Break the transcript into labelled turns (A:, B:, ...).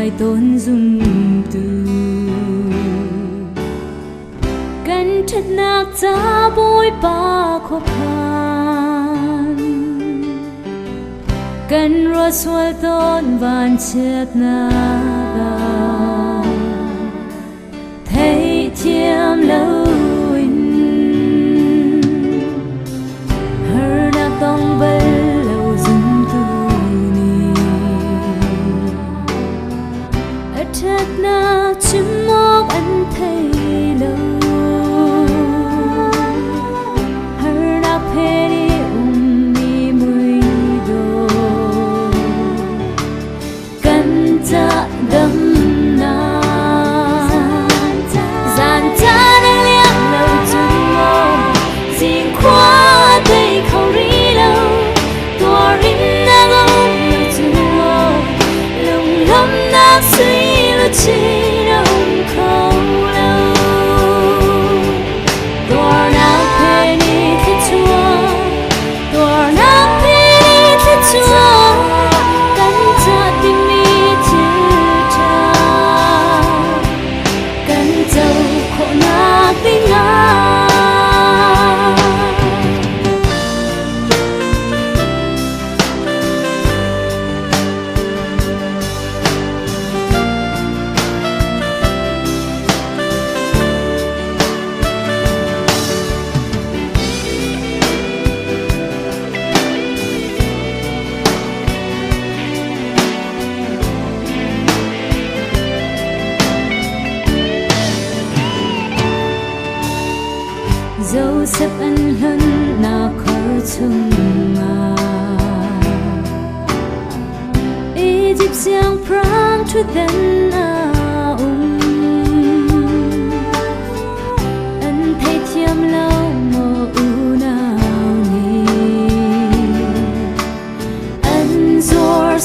A: lai tôn dung tuกันทัดนักจ้าบุยปาขบพานกันรัวสวลต้นบานเชือกนาบาเทเทียมเลวินเฮอนักต้องเบลเลวซุนตูนีอัดทัดนักชิมมอกอันเทเลdẫu sắp ăn hân nào khó chung mà ý dịp giang prang thu tên anh thấy thiêm lâu mồ u nào ni anh dối